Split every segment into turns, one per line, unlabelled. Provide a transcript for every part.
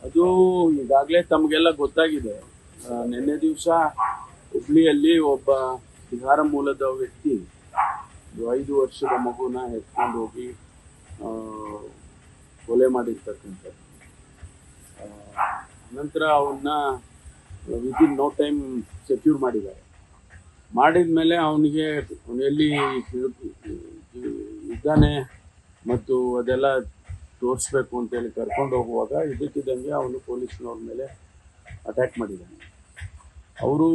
ಅದು ಈಗಾಗಲೇ ತಮಗೆಲ್ಲ ಗೊತ್ತಾಗಿದೆ. ನಿನ್ನೆ ದಿವಸ ಹುಬ್ಳಿಯಲ್ಲಿ ಒಬ್ಬ ಬಿಹಾರ ಮೂಲದ ವ್ಯಕ್ತಿ 5 ವರ್ಷದ ಮಗುನ ಎತ್ಕೊಂಡು ಹೋಗಿ ಕೊಲೆ ಮಾಡಿರ್ತಕ್ಕಂಥದ್ದು. ನಂತರ ಅವನ್ನ ವಿದಿನ್ ನೋ ಟೈಮ್ ಸೆಕ್ಯೂರ್ ಮಾಡಿದ್ದಾರೆ. ಮಾಡಿದ ಮೇಲೆ ಅವನಿಗೆ ಎಲ್ಲಿ ಇದ್ದಾನೆ ಮತ್ತು ಅದೆಲ್ಲ ತೋರಿಸ್ಬೇಕು ಅಂತೇಳಿ ಕರ್ಕೊಂಡು ಹೋಗುವಾಗ ಇದಕ್ಕಿದ್ದಂಗೆ ಅವನು ಪೊಲೀಸ್ನವ್ರ ಮೇಲೆ ಅಟ್ಯಾಕ್ ಮಾಡಿದ್ದಾನೆ. ಅವರು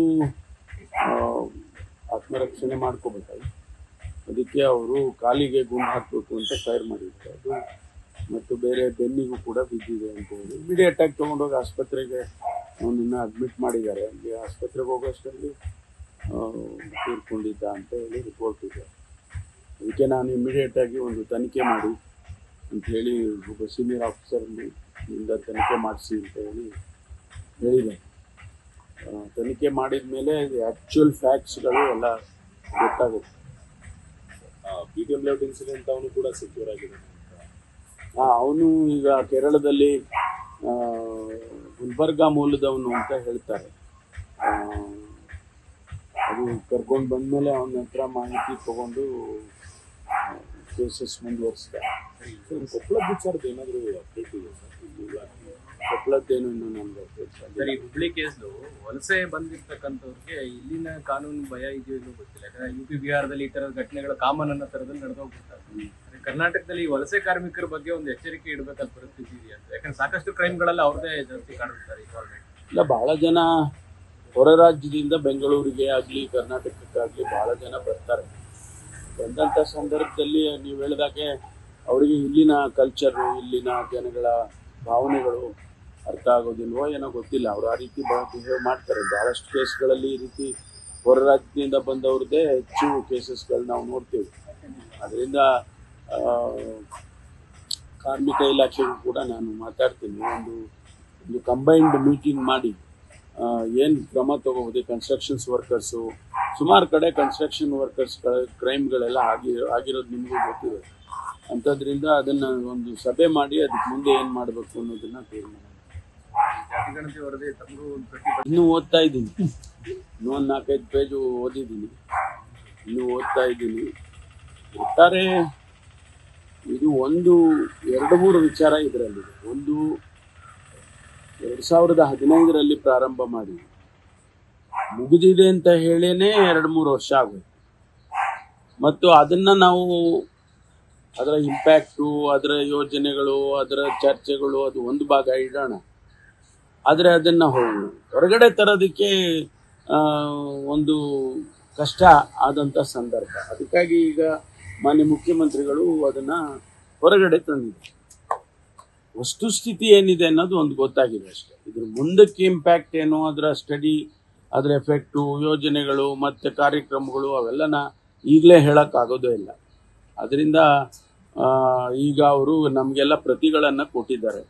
ಆತ್ಮರಕ್ಷಣೆ ಮಾಡ್ಕೋಬೇಕಾಗಿ ಅದಕ್ಕೆ ಅವರು ಕಾಲಿಗೆ ಗುಂಡು ಹಾಕಬೇಕು ಅಂತ ಫೈರ್ ಮಾಡಿದ್ದಾರೆ. ಅದು ಮತ್ತು ಬೇರೆ ಬೆನ್ನಿಗೂ ಕೂಡ ಬಿದ್ದಿದೆ ಅಂತ ಹೇಳಿ ಇಮಿಡಿಯೇಟ್ ಆಗಿ ತೊಗೊಂಡೋಗಿ ಆಸ್ಪತ್ರೆಗೆ ಅವನನ್ನು ಅಡ್ಮಿಟ್ ಮಾಡಿದ್ದಾರೆ. ಅಲ್ಲಿ ಆಸ್ಪತ್ರೆಗೆ ಹೋಗೋಷ್ಟರಲ್ಲಿ ತೀರ್ಕೊಂಡಿದ್ದ ಅಂತ ಹೇಳಿ ರಿಪೋರ್ಟ್ ಇದೆ. ಅದಕ್ಕೆ ನಾನು ಇಮಿಡಿಯೇಟ್ ಆಗಿ ಒಂದು ತನಿಖೆ ಮಾಡಿ ಅಂತ ಹೇಳಿ ಒಬ್ಬ ಸೀನಿಯರ್ ಆಫೀಸರ್ನಿಂದ ತನಿಖೆ ಮಾಡಿಸಿ ಅಂತ ಹೇಳಿ ಹೇಳಿದೆ. ತನಿಖೆ ಮಾಡಿದ ಮೇಲೆ ಆ್ಯಕ್ಚುಯಲ್ ಫ್ಯಾಕ್ಟ್ಸ್ಗಳು ಎಲ್ಲ ಗೊತ್ತಾಗುತ್ತೆ.
BTM ಲೇಔಟ್ ಇನ್ಸಿಡೆಂಟ್ ಅವನು ಕೂಡ ಸೆಕ್ಯೂರ್ ಆಗಿದೆ.
ಅವನು ಈಗ ಕೇರಳದಲ್ಲಿ ಗುಲ್ಬರ್ಗಾ ಮೂಲದವನು ಅಂತ ಹೇಳ್ತಾರೆ. ಅದು ಕರ್ಕೊಂಡು ಬಂದಮೇಲೆ ಅವನ ಹತ್ರ ಮಾಹಿತಿ ತಗೊಂಡು ಕೇಸಸ್ ಮುಂದುವರಿಸ್ತಾರೆ.
ಕೊಪ್ಪಳದ ವಿಚಾರದ ಏನಾದರೂ ಅಪ್ಡೇಟ್ ಇದೆ ಸರ್?
ಕೊಪ್ಪಳದ್ದೇನು ಇನ್ನೂ ನಮ್ಗೆ
ಸರ್, ಈ ಹುಬ್ಳಿ ಕೇಸ್ದು ವಲಸೆ ಬಂದಿರ್ತಕ್ಕಂಥವ್ರಿಗೆ ಇಲ್ಲಿನ ಕಾನೂನು ಭಯ ಇದೆಯೋ ಇಲ್ಲೋ ಗೊತ್ತಿಲ್ಲ. ಯಾಕಂದ್ರೆ UP ಬಿಹಾರದಲ್ಲಿ ಈ ತರದ ಘಟನೆಗಳು ಕಾಮನ್ ಅನ್ನೋ ತರದಲ್ಲಿ ನಡೆದೋಗ್ಬಿಡ್ತಾರೆ. ಕರ್ನಾಟಕದಲ್ಲಿ ವಲಸೆ ಕಾರ್ಮಿಕರ ಬಗ್ಗೆ ಒಂದು ಎಚ್ಚರಿಕೆ ಇಡಬೇಕಾದ ಪರಿಸ್ಥಿತಿ ಇದೆಯಾ ಅಂತ? ಯಾಕಂದ್ರೆ ಸಾಕಷ್ಟು ಕ್ರೈಮ್ಗಳೆಲ್ಲ ಅವ್ರದೇ ಜಾಸ್ತಿ ಕಾಣಿಸ್ತಾರೆ ಇನ್ವಾಲ್ವ್ಮೆಂಟ್.
ಇಲ್ಲ, ಬಹಳ ಜನ ಹೊರ ರಾಜ್ಯದಿಂದ ಬೆಂಗಳೂರಿಗೆ ಆಗಲಿ ಕರ್ನಾಟಕಕ್ಕಾಗಲಿ ಬಹಳ ಜನ ಬರ್ತಾರೆ. ಬಂದಂಥ ಸಂದರ್ಭದಲ್ಲಿ ನೀವು ಹೇಳಿದಾಗೆ ಅವರಿಗೆ ಇಲ್ಲಿನ ಕಲ್ಚರು, ಇಲ್ಲಿನ ಜನಗಳ ಭಾವನೆಗಳು ಅರ್ಥ ಆಗೋದಿಲ್ವೋ ಏನೋ ಗೊತ್ತಿಲ್ಲ. ಅವರು ಆ ರೀತಿ ಬಿಹೇವ್ ಮಾಡ್ತಾರೆ. ಬಹಳಷ್ಟು ಕೇಸ್ಗಳಲ್ಲಿ ಈ ರೀತಿ ಹೊರ ರಾಜ್ಯದಿಂದ ಬಂದವ್ರದ್ದೇ ಹೆಚ್ಚು ಕೇಸಸ್ಗಳು ನಾವು ನೋಡ್ತೀವಿ. ಅದರಿಂದ ಕಾರ್ಮಿಕ ಇಲಾಖೆಗೂ ಕೂಡ ನಾನು ಮಾತಾಡ್ತೀನಿ. ಒಂದು ಕಂಬೈನ್ಡ್ ಮೀಟಿಂಗ್ ಮಾಡಿ ಏನು ಕ್ರಮ ತಗೋಬೋದು. ಕನ್ಸ್ಟ್ರಕ್ಷನ್ಸ್ ವರ್ಕರ್ಸು, ಸುಮಾರು ಕಡೆ ಕನ್ಸ್ಟ್ರಕ್ಷನ್ ವರ್ಕರ್ಸ್ಗಳ ಕ್ರೈಮ್ಗಳೆಲ್ಲ ಆಗಿರೋದು ನಿಮಗೂ ಗೊತ್ತಿದೆ. ಅಂಥದ್ರಿಂದ ಅದನ್ನು ಒಂದು ಸಭೆ ಮಾಡಿ ಅದಕ್ಕೆ ಮುಂದೆ ಏನು ಮಾಡಬೇಕು ಅನ್ನೋದನ್ನ ತೀರ್ಮಾನ.
ಜಾತಿಗಣತಿ ವರದಿ ತಮಗೂ
ಇನ್ನೂ ಓದ್ತಾ ಇದ್ದೀನಿ. ಇನ್ನೂ ಒಂದು 4-5 ಪೇಜು ಓದಿದ್ದೀನಿ. ಇನ್ನೂ ಓದ್ತಾ ಇದ್ದೀನಿ. ಒಟ್ಟಾರೆ ಇದು 2-3 ವಿಚಾರ ಇದರಲ್ಲಿದೆ. ಒಂದು 2015ರಲ್ಲಿ ಪ್ರಾರಂಭ ಮಾಡಿ ಮುಗಿದಿದೆ ಅಂತ ಹೇಳೇನೆ 2-3 ವರ್ಷ ಆಗೋಯ್ತು. ಮತ್ತು ಅದನ್ನು ನಾವು ಅದರ ಇಂಪ್ಯಾಕ್ಟು, ಅದರ ಯೋಜನೆಗಳು, ಅದರ ಚರ್ಚೆಗಳು ಅದು ಒಂದು ಭಾಗ ಇಡೋಣ. ಆದರೆ ಅದನ್ನು ಹೊರಗಡೆ ತರೋದಕ್ಕೆ ಒಂದು ಕಷ್ಟ ಆದಂಥ ಸಂದರ್ಭ. ಅದಕ್ಕಾಗಿ ಈಗ ಮಾನ್ಯ ಮುಖ್ಯಮಂತ್ರಿಗಳು ಅದನ್ನು ಹೊರಗಡೆ ತಂದಿದ್ದಾರೆ. ವಸ್ತುಸ್ಥಿತಿ ಏನಿದೆ ಅನ್ನೋದು ಒಂದು ಗೊತ್ತಾಗಿದೆ ಅಷ್ಟೇ. ಇದ್ರ ಮುಂದಕ್ಕೆ ಇಂಪ್ಯಾಕ್ಟ್ ಏನು, ಅದರ ಸ್ಟಡಿ, ಅದರ ಎಫೆಕ್ಟು, ಯೋಜನೆಗಳು ಮತ್ತು ಕಾರ್ಯಕ್ರಮಗಳು ಅವೆಲ್ಲನ ಈಗಲೇ ಹೇಳೋಕ್ಕಾಗೋದೇ ಇಲ್ಲ. ಅದರಿಂದ ಈಗ ಅವರು ನಮಗೆಲ್ಲ ಪ್ರತಿಗಳನ್ನು ಕೊಟ್ಟಿದ್ದಾರೆ.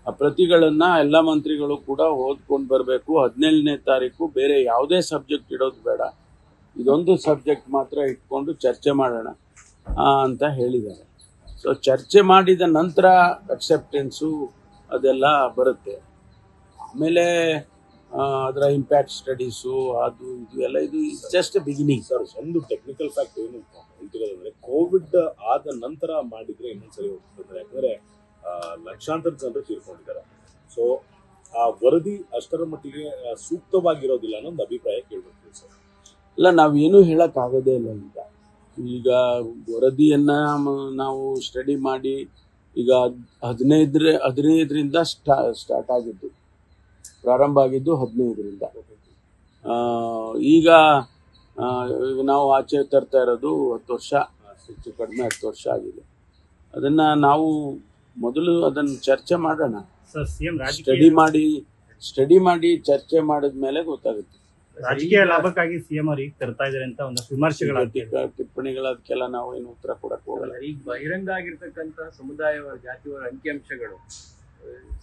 ಆ ಪ್ರತಿಗಳನ್ನು ಎಲ್ಲ ಮಂತ್ರಿಗಳು ಕೂಡ ಓದ್ಕೊಂಡು ಬರಬೇಕು. 17ನೇ ತಾರೀಕು ಬೇರೆ ಯಾವುದೇ ಸಬ್ಜೆಕ್ಟ್ ಇಡೋದು ಬೇಡ, ಇದೊಂದು ಸಬ್ಜೆಕ್ಟ್ ಮಾತ್ರ ಇಟ್ಕೊಂಡು ಚರ್ಚೆ ಮಾಡೋಣ ಅಂತ ಹೇಳಿದ್ದಾರೆ. ಸೊ ಚರ್ಚೆ ಮಾಡಿದ ನಂತರ ಅಕ್ಸೆಪ್ಟೆನ್ಸು ಅದೆಲ್ಲ ಬರುತ್ತೆ. ಆಮೇಲೆ ಅದರ ಇಂಪ್ಯಾಕ್ಟ್ ಸ್ಟಡೀಸು ಅದು ಇದು ಎಲ್ಲ ಇದು ಜಸ್ಟ್ ಬಿಗಿನಿಂಗ್.
ಸರ್, ಒಂದು ಟೆಕ್ನಿಕಲ್ ಫ್ಯಾಕ್ಟ್ ಏನು ಹೇಳ್ತಿರೋದಂದ್ರೆ ಕೋವಿಡ್ ಆದ ನಂತರ ಮಾಡಿದ್ರೆ ಇನ್ನೊಂದ್ಸರಿ ಹೋಗ್ತಿದ್ದಾರೆ. ಯಾಕಂದ್ರೆ ಲಕ್ಷಾಂತರ ಜನರು ತೀರ್ಕೊಂಡಿದ್ದಾರೆ. ಸೊ ಆ ವರದಿ ಅಷ್ಟರ ಮಟ್ಟಿಗೆ ಸೂಕ್ತವಾಗಿರೋದಿಲ್ಲ ಅನ್ನೋ ಅಭಿಪ್ರಾಯ ಕೇಳ್ಬೇಕು ಸರ್.
ಇಲ್ಲ, ನಾವೇನು ಹೇಳೋಕ್ಕಾಗೋದೇ ಇಲ್ಲ. ಈಗ ವರದಿಯನ್ನು ನಾವು ಸ್ಟಡಿ ಮಾಡಿ ಈಗ 15ರಿಂದ ಸ್ಟಾರ್ಟ್ ಆಗಿದ್ದು, ಪ್ರಾರಂಭ ಆಗಿದ್ದು 15ರಿಂದ. ಈಗ ನಾವು ಆಚೆ ತರ್ತಾ ಇರೋದು 10 ವರ್ಷ, ಹೆಚ್ಚು ಕಡಿಮೆ 10 ವರ್ಷ ಆಗಿದೆ. ಅದನ್ನು ನಾವು ಮೊದಲು ಅದನ್ನು ಚರ್ಚೆ ಮಾಡೋಣ. ಸ್ಟಡಿ ಮಾಡಿ ಚರ್ಚೆ ಮಾಡಿದ ಮೇಲೆ ಗೊತ್ತಾಗುತ್ತೆ.
ರಾಜಕೀಯ ಲಾಭಕ್ಕಾಗಿ CM ಅವರು ಈಗ ತರ್ತಾ ಇದ್ದಾರೆ ಅಂತ ಒಂದು ವಿಮರ್ಶೆಗಳ
ಟಿಪ್ಪಣಿಗಳು, ಅದಕ್ಕೆಲ್ಲ ನಾವು ಏನು ಉತ್ತರ ಕೊಡಕ್ಕೆ ಹೋಗಲ್ಲ.
ಈಗ ಬಹಿರಂಗ ಆಗಿರ್ತಕ್ಕಂಥ ಸಮುದಾಯವರ ಜಾತಿಯವರ ಅಂಕಿಅಂಶಗಳು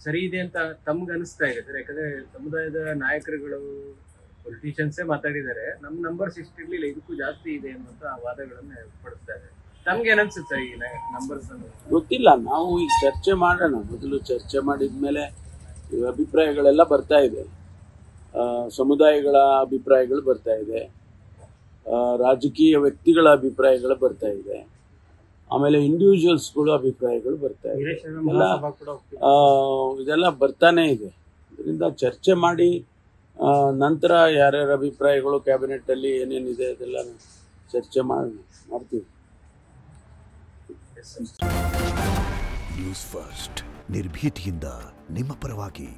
ಸರಿ ಇದೆ ಅಂತ ತಮ್ಗೆ ಅನಿಸ್ತಾ ಇದೆ ಸರ್? ಯಾಕಂದ್ರೆ ಸಮುದಾಯದ ನಾಯಕರುಗಳು, ಪೊಲಿಟಿಷಿಯನ್ಸೇ ಮಾತಾಡಿದ್ದಾರೆ, ನಮ್ಮ ನಂಬರ್ಸ್ ಇಷ್ಟಿರ್ಲಿಲ್ಲ, ಇದಕ್ಕೂ ಜಾಸ್ತಿ ಇದೆ ಅನ್ನುವಂತ ವಾದಗಳನ್ನ ಪಡಿಸ್ತಾ ಇದ್ದಾರೆ. ತಮ್ಗೆ ಏನನ್ಸುತ್ತೆ ಈ ನಂಬರ್ಸ್?
ಗೊತ್ತಿಲ್ಲ, ನಾವು ಈಗ ಚರ್ಚೆ ಮಾಡೋಣ. ಮೊದಲು ಚರ್ಚೆ ಮಾಡಿದ್ಮೇಲೆ ಈ ಅಭಿಪ್ರಾಯಗಳೆಲ್ಲ ಬರ್ತಾ ಇದೆ. ಸಮುದಾಯಗಳ ಅಭಿಪ್ರಾಯಗಳು ಬರ್ತಾ ಇದೆ, ರಾಜಕೀಯ ವ್ಯಕ್ತಿಗಳ ಅಭಿಪ್ರಾಯಗಳು ಬರ್ತಾ ಇದೆ, ಆಮೇಲೆ ಇಂಡಿವಿಜುವಲ್ಸ್ಗಳು ಅಭಿಪ್ರಾಯಗಳು ಬರ್ತಾ ಇದೆ. ಇದೆಲ್ಲ ಬರ್ತಾನೆ ಇದೆ. ಇದರಿಂದ ಚರ್ಚೆ ಮಾಡಿ ನಂತರ ಯಾರ್ಯಾರ ಅಭಿಪ್ರಾಯಗಳು ಕ್ಯಾಬಿನೆಟ್ಟಲ್ಲಿ ಏನೇನಿದೆ ಅದೆಲ್ಲ ಚರ್ಚೆ ಮಾಡ್ತೀವಿ.
ನ್ಯೂಸ್ ಫಸ್ಟ್ ನಿರ್ಭೀತಿಯಿಂದ ನಿಮ್ಮ ಪರವಾಗಿ.